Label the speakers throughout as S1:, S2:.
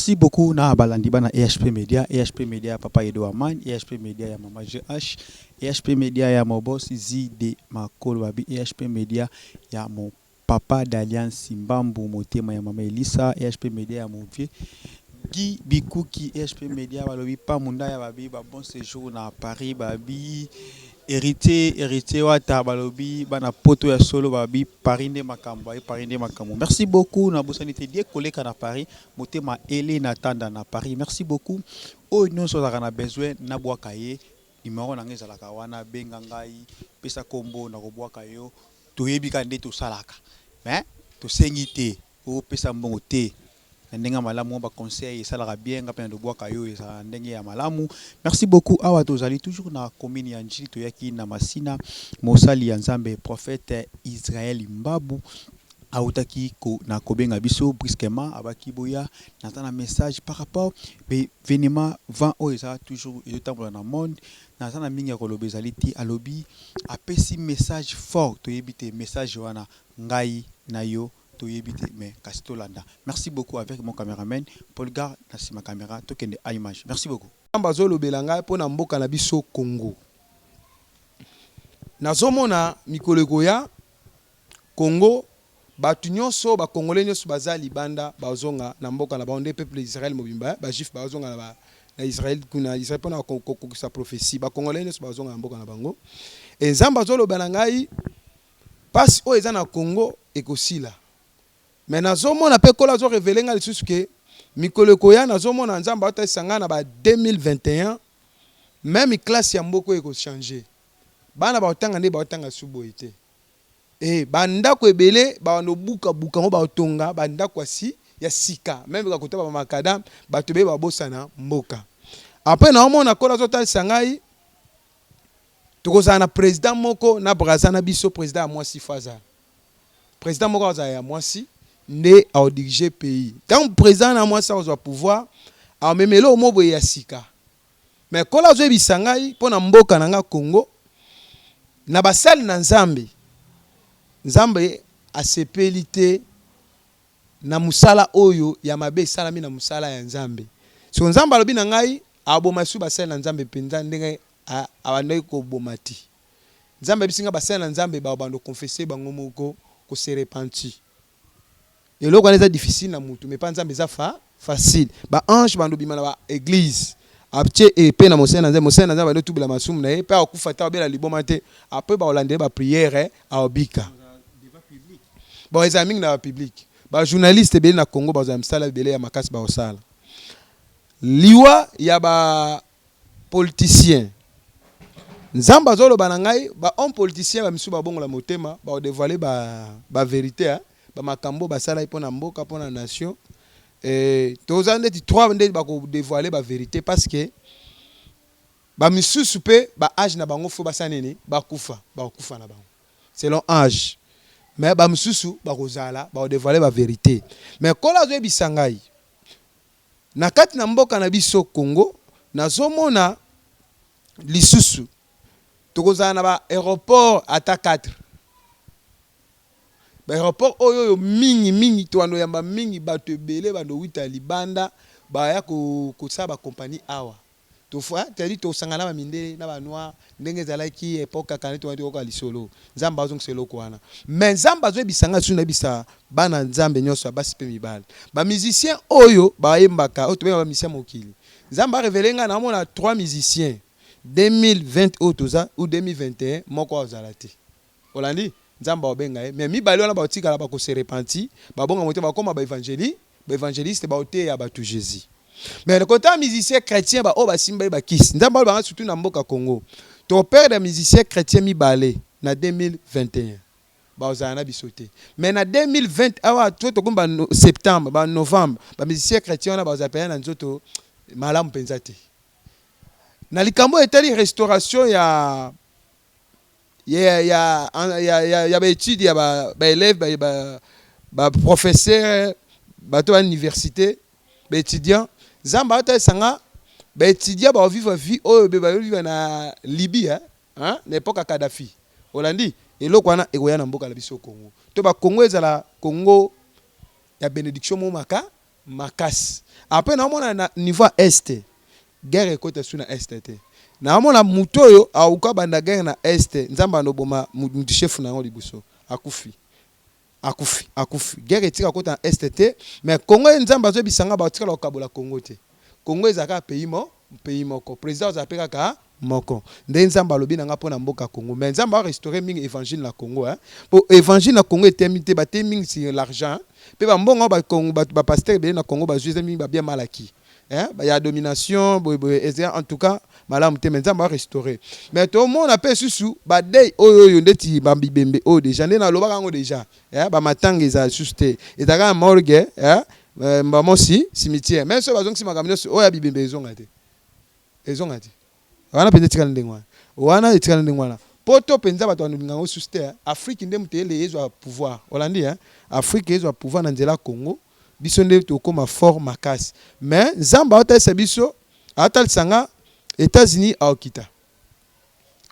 S1: Merci beaucoup na balandi bana EHP Media, EHP Media Papa Edo Aman, EHP Media ya Mama GH, EHP Media ya Mobos Zide Makolo Babi, EHP Media ya mon papa d'Alliance Simbambu Motema ya Mama Elisa, EHP Media ya mon vieux Guy Bikuki, EHP Media balobi pa munda ya babi ba bon séjour na Paris babi héritier wata balobi bana poto ya solo babi parinde makambo et parinde makambo. Merci beaucoup na bosanité die koleka na Paris motema ele na tanda na Paris. Merci beaucoup. O non so na besoin na bwaka ye numéro na ngeza la kawana benga ngai pesa kombo na ko bwaka yo toyebi ka nde to salaka. Mais to sengité o pesa mbongo te. Ndenga malamu ba conseil ça la bien ngapena de bois kayo ça ndenge ya malamu. Merci beaucoup awa tozali toujours na commune ya Njili to yaki na Masina mosali ya Nzambe prophète Israël Mbabu autaki ko na kobenga biso brusquement abaki boya natana message par rapport événement 20 o ça toujours et temps dans le monde natana mingi ya kolobezali ti alobi apesi message fort to yebite message wana ngai na yo. Mais merci beaucoup avec mon caméraman Paul Gar dans ma caméra token de image. Merci beaucoup.
S2: Ambazolo belanga pona mboka na biso Congo. Nazomona mikolo goya Congo batu nyonso ba congolais nyonso bazali banda bazonga na mboka na bande peuple Israël mobimba ba juif bazonga na Israël kuna Israël pona ko sa prophétie ba congolais nyonso bazonga na mboka na bango. Et Zambazolo belangai passe o eza na Congo ekosila. Mais nazomona pe kola zo révéler nga lisusu ke mikolo koya nazomona nzamba ata sangana ba 2021 même classe ya mboko eko changer bana ba otanga nde ba otanga suboité banda ko ebele ba no buka ngo ba otonga banda kwa si ya sika même ka kotaba ba makadam ba tobe ba bosana mboka après nazomona kola zo ta sangai tukozana président moko na brazana biso président moi si faza président moko za ya moi si né à diriger pays. Quand le président a moi ça au pouvoir, a même le mobo ya sika. Mais quand la zoe bisangai pour na mboka nanga Congo, na basal na Nzambe. Nzambe a sepelité na musala oyo ya mabe salami na musala ya Nzambe. So Nzambe alobi na ngai aboma su basal na Nzambe penza ndenge abandai ko bomati. Nzambe bisinga basal na Nzambe ba bando confesser bango moko ko se repentir. Et là, c'est difficile, mais pas facile. Ba ange bando bima na ba église. Après et pe na mosena ba tout la masum na pa okufata ba la libomate. Après ba hollandais ba prière a obika. Bon les amis na public. Ba journaliste be na Congo ba za msala bele ya makasi ba osala. Liwa ya ba politicien. Nzamba zolo banangai ba homme politicien ba misu ba bongo la motema ba dévoiler ba vérité ba makambo basala ipona mboka pona nation toza ndeti trois ndeti ba ko dévoiler ba vérité parce que ba misusu pe ba âge na bango fo basanene ba kufa na bango selon âge mais ba misusu ba kozala ba dévoiler ba vérité mais kola zo bisangai na kati na mboka na biso Congo nazomona lisusu tokozala na ba aéroport ata 4 aéroport oyo mingi to ando yamba mingi bato ebele bando wita libanda ba ya ko sa ba compagnie awa to fois teli to sangana ba mindele na ba noir ndenge zalaki époque kana to andi ko lisolo nzamba azong selo kwana mais nzamba zo bisanga suna bisa bana nzambe nyonso basi pe mibale ba musicien oyo ba yembaka o to ba musicien mokili nzamba révéler na mona 3 musiciens 2020 otoza ou 2021 moko ozalati olandi Nzamba obenga mais mibali wana ba otika la ba ko se repenti ba bonga mote ba koma ba évangéliste ba ote ya ba tout Jésus mais le côté musicien chrétien ba o ba simba ba kis Nzamba ba surtout na mboka Congo ton père de musicien chrétien mibale na 2021 ba ozana bisote mais na 2020 awa to komba septembre ba novembre ba musicien chrétien na ba ozapena na nzoto malamu penzate na likambo etali restauration ya ba études ya ba élèves ba professeurs ba to université ba étudiants Zamba ata sanga ba étudiants ba vivre vie oyo ba vivre na Libye hein l'époque Kadhafi Holandi eloko wana ekoya na mboka la biso Congo to ba Congo ezala Congo ya bénédiction momaka makasi. Après na niveau est guerre ekota sous na est te. Na muto yo auka banda guerre na est nzamba no boma mutu chef na ngo libuso akufi guerre etika kota na est te mais Congo nzamba zo bisanga ba tika la kabola Congo te. Congo ezaka pays moko président za peka ka moko nde nzamba lobi na ngapo na mboka Congo mais nzamba restaurer mingi évangile na Congo pour évangile na Congo etemité ba te mingi sur l'argent pe ba mbongo ba Congo ba pasteur be na Congo ba juize mingi ba bien malaki il y a domination en tout cas malamu te mais nzamba restaurer mais tout le monde appelle sous ba day oyo ndeti ba bibembe o déjà na loba kango déjà ba matanga eza susté etaka morgue mosi cimetière mais so bazong si makamino o ya bibembe ezonga te wana penza tikala ndengwana wana etikala ndengwana poto penza bato bango susté Afrique nde mutele ezwa pouvoir Hollandi Afrique ezwa pouvoir na nzela Congo biso nde to koma fort makasi mais nzamba otesa biso atal sanga États-Unis aokita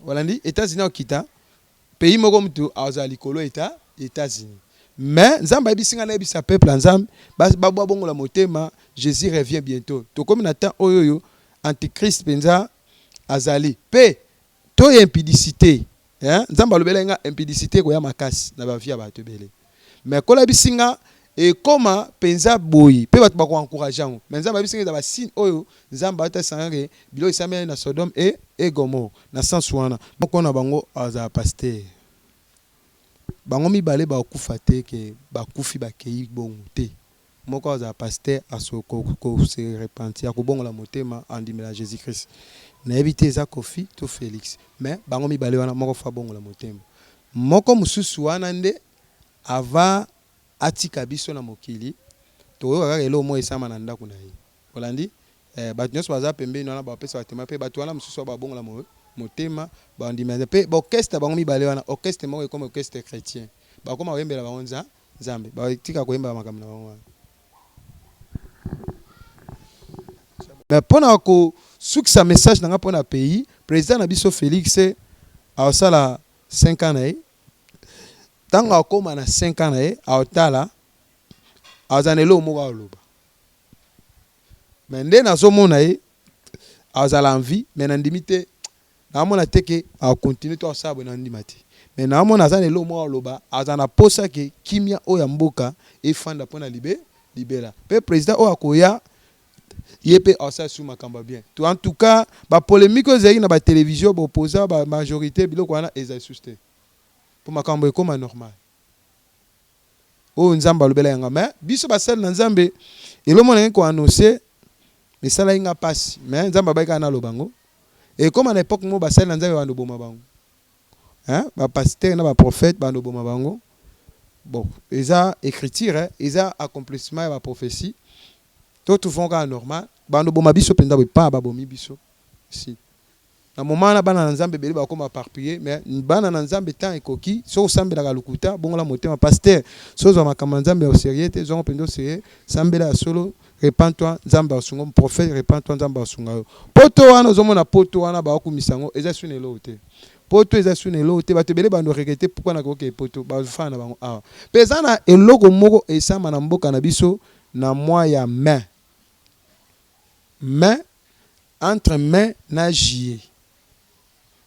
S2: Hollandi États-Unis aokita pays moko mutu aza likolo États-Unis mais nzamba ebisinga na ebisa peuple nzambe babwa bongo la motema Jésus revient bientôt to comme na temps oyoyo antichrist penza azali pe to impudicité nzamba lobela nga impudicité ko ya makasi na ba via ba tebele mais kola bisinga et comment penza boyi pe bato bako encourager ngo mais nzamba bisinga za ba signe oyo nzamba ata sangare bilo isamela na Sodome et Gomorrhe na sens wana boko na bango aza pasteur bango mibale ba kufa te ke ba kufi ba kei bongo te moko aza pasteur asoko ko se repentir ko bongo la motema andimela Jésus Christ na éviter za Kofi to Félix mais bango mibale wana moko fa bongo la motema moko mususu wana nde ava atika biso na mokili to kaka elo mo esama na ndako na ye Hollandi bato nyonso baza pembeni wana bapesa batema pe bato wana mususu ba bongo la motema bandimela pe orchestre bango mibale wana orchestre moko comme orchestre chrétien bakoma oyembela bango nzambe batika koyemba makambo na bango mais pona ko sukisa message na nga pona pays président na biso Félix aosala 5 ans na ye tango akoma na 5 ans na ye aotala azanelo moko aloba mais nde nazomona ye azala envie mais na ndimi te naamona te ke akontinue to asabo na ndima te mais naamona azanelo moko aloba azana posa ke kimia oyo ya mboka efanda pona libela pe président oyo akoya yepe asa sous makamba bien to en tout cas ba polémique ozeki na ba télévision ba opposa ba majorité biloko wana eza susté pour makambo ekoma normal o nzamba lobela yanga mais biso basali na nzambe elomona ko annoncer mais sala inga passe mais nzamba baika na lobango et comme à l'époque mo basali na nzambe bando boma bango ba pasteur na ba prophète bando boma bango bon eza écriture eza accomplissement ba prophétie tout font cas normal bando boma biso penda pas ba bomi biso si na moment na bana nzambe beli ba koma parpiller mais bana na nzambe temps ekoki so sambela ka lukuta bongo la motema pasteur so zo makamba nzambe au sérieux te zo pendo sérieux sambela solo repens-toi nzambe asungo prophète repens-toi nzambe asunga poto wana zo mona poto wana ba okumisango eza sunelo te poto eza sunelo te bato bele bando regretter pourquoi na koke poto ba fana bango awa pesa na eloko moko esama na mboka na biso na mois ya mais entre mai na juillet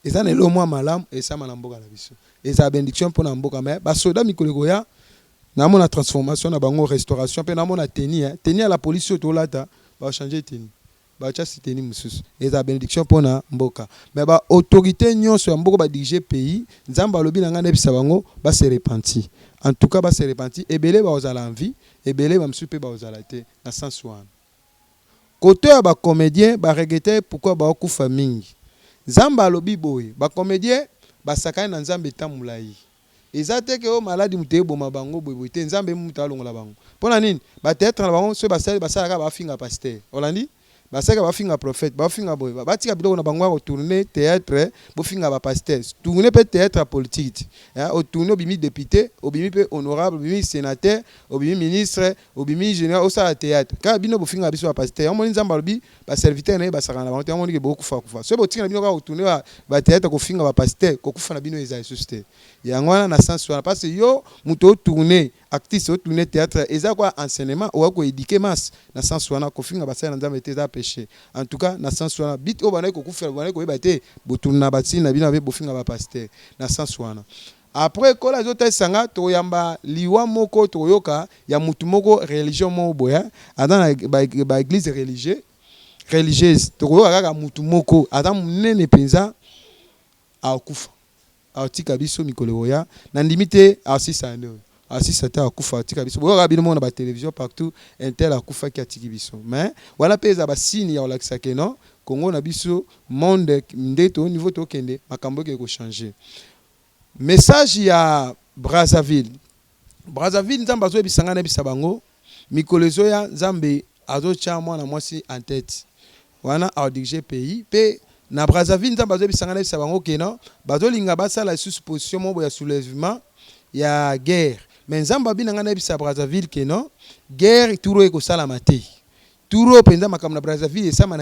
S2: eza na lo mwa malamu esama na mboka na biso eza bénédiction pour na mboka mais ba soda mikoleko ya na mona transformation na bango restauration pe na mona tenir à la police to lata ba changer tenir ba cha tenir mususu eza bénédiction pour na mboka mais ba autorité nyonso ya mboka ba diriger pays nzamba lobi na ngana ebisa bango ba se repentir en tout cas ba se repentir ebele ba ozala envie ebele ba msupe ba ozala te na sens wana côté ya ba comédien ba regretter pourquoi ba okufa mingi nzamba lobi boye ba comédien ba sakana na nzambe tamulai ezate ke o maladi muteye boma bango boye te nzambe muta longola bango pona nini ba théâtre na bango so ba sala ba finga pasteur Hollandi ba sala ba finga prophète ba finga boye ba tika biloko na bango tourner théâtre bo finga ba pasteur tourner pe théâtre politique o tourner bimi député obimi pe honorable bimi sénateur obimi ministre obimi général o sala théâtre ka bino bo finga biso ba pasteur o moni nzamba lobi ba serviteur na ba sala na bango te o moni ke bo kufa so bo tika bino ka tourner ba théâtre ko finga ba pasteur ko kufa na bino eza susté yango wana na sens wana parce que yo muto tourner artiste au tourner théâtre et ça quoi enseignement ou quoi éduquer masse na sens wana ko finga ba ça nzambe te za péché en tout cas na sens wana bit o bana ko faire bana ko ba te botunna batina bina be bofinga ba pasteur na sens wana. Après quand la autres sanga to yamba liwa moko to yoka ya mutu moko religion mo boya dans ba église religieuse to yoka kaka mutu moko adam nene penza akufa atika biso mikolo ya na limite asisa ndo asisa ta akufa atika biso boyoka bino mona ba télévision partout intel akufa ki atiki biso mais wala peza ba signe ya olakisa ke non Congo na biso monde ndeto niveau to kende makambo ke ko changer. Message ya Brazzaville nzambe azo bisanga na bisabango mikolezo ya nzambe azo cha mwana mwasi en tête wana a diriger pays pe na Brazzaville nzambe azo bisanga na bisabango keno bazo linga basala sous position mo ya soulèvement ya guerre mais nzambe binanga na bisa Brazzaville keno guerre turo eko sala mate turo penza makamna Brazzaville esama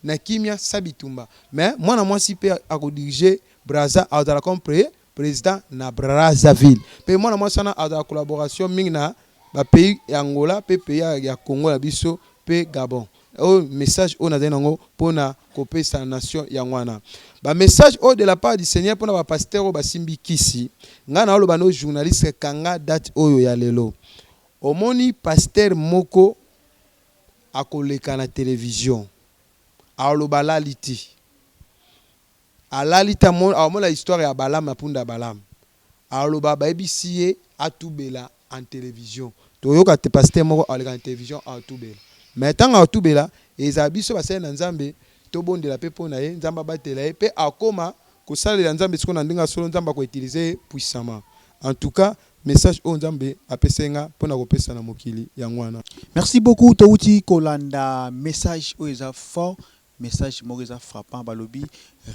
S2: na kimia sabitumba mais mwana mwasi pe ako diriger Brazza a la compris président na Brazzaville pe mwana mwasi na a la collaboration mingna ba pays ya Angola pe pays ya Congo la biso pe Gabon o message on a denango pona kopesa nation ya ngwana ba message au de la part du Seigneur pona ba pasteur ba simbi kisi ngana olo bano journaliste kanga date oyo ya lelo omoni pasteur moko akoleka na télévision alo balaliti alalita mon la histoire ya Balam apunda Balam alo baba ebisiye atubela en télévision toyoka te pasteur moko aleka en télévision atubela mais tant atubela ezabiso basene na nzambe to bondela pe pona ye nzamba batela ye pe akoma ko salela nzambe siko na ndinga solo nzamba ko utiliser puissamment en tout cas message o nzambe apesenga pona ko pesa na mokili ya ngwana.
S1: Merci beaucoup Touti Kolanda message o eza fort message mo eza frappant balobi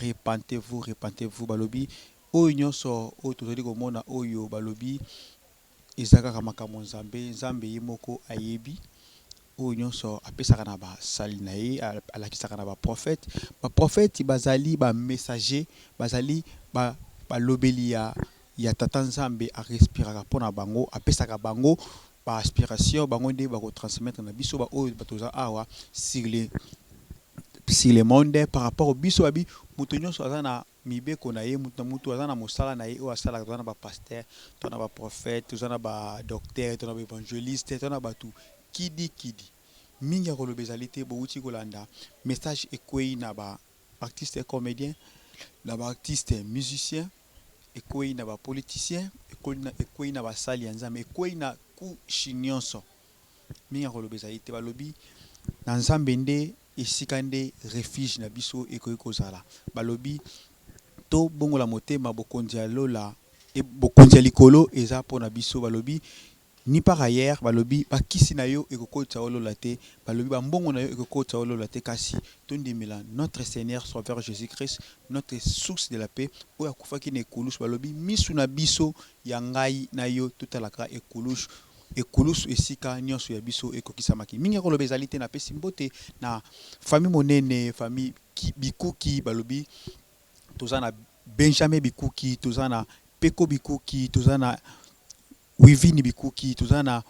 S1: repentez-vous balobi o nyonso o tozali komona oyo balobi ezaka kama makambo nzambe yemoko ayebi o nyonso apesaka na ba sali na ye alakisaka na ba prophète bazali ba messager bazali ba lobeli ya tata nzambe a respiraka pona bango apesaka bango ba aspiration bango nde ba ko transmettre na biso ba o batoza awa sur les mondes par rapport au biso abi mutu nyonso azana mibeko na ye mutu azana mosala na ye o asala tozana ba pasteur tona ba prophète tozana ba docteur tona ba évangéliste tona ba tout kidi mingi ya kolobezalité bouti kolanda message ekwei na ba artiste comédien na ba artiste musicien ekwei na ba politicien ekwei na ba sali ya nzambe ekwei na ku shinyonso mingi ya kolobezalité balobi na nzambe nde esika nde refuge na biso ekwei kozala balobi to bongola motema bokonzi ya lola e bokonzi ya likolo eza pona biso balobi ni par ailleurs balobi bakisi na yo ekokota olola te balobi bambongo na yo ekokota olola te kasi tondimela notre Seigneur Sauveur Jésus-Christ notre source de la paix oya kufaki na ekulusu balobi misu na biso ya ngai na yo totalaka ekulusu esika nyonso ya biso ekokisamaki mingi koloba ezali te na pesi mbote na famille monene famille bikuki balobi tozana Benjamin Bikuki tozana Peko Bikuki tozana Wivini Bikuki tozana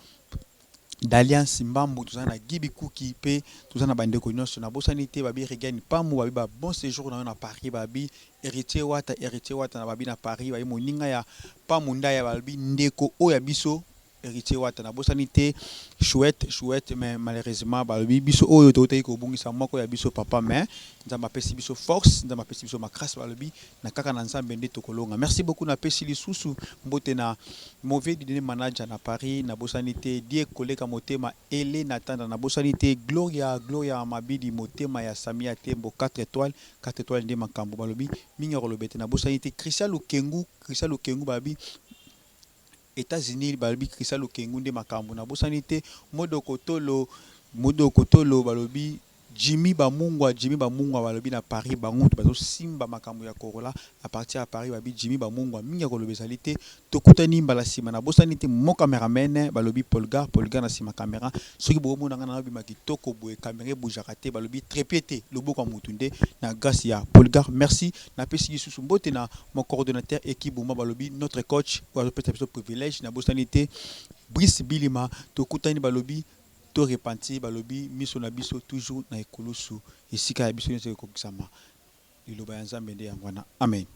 S1: d'Alliance Mbambo tozana Guy Bikuki pe tozana bandeko nyonso na bosani te babi regani pamu babi ba bon séjour na Paris babi héritier wata na babi na Paris babi moninga ya pamu ndaya babi ndeko oya biso héritier wata na bosani te chouette mais malheureusement babi biso oyo totei ko bungisa moko ya biso papa mais nzamba pesi biso force nzamba pesi biso makras babi na kaka na nzambe nde tokolonga. Merci beaucoup na pesi lisusu mbote na mauvais dîner manager na Paris na bosani te die koleka motema ele na tanda na bosani te gloria mabidi motema ya Samia Tembo 4 étoiles nde makambo balobi mingi kolobete na bosani te Christian Lukengu babi États-Unis balobi Christian Lukengu nde makambo na bosani te modo kotolo balobi Jimmy Bamungwa balobi na Paris bangutu bazo simba makambo ya Korola à partir à Paris babi Jimmy Bamungwa mingi kolobezalité tokutani mbala sima na bosani te mon cameraman balobi Polgar na sima caméra soki bomo na ngana bima kitoko boye caméra bujaka te balobi trépiété loboko mutunde na grâce ya Polgar. Merci na pesi sous mbote na mon coordonnateur équipe boma balobi notre coach ou peut-être privilège na bosani te Brice Bilima tokutani balobi to repentir balobi miso na biso toujours na ekulusu esika ya biso nyonso ekokisama liloba ya Nzambe nde yango wana amen.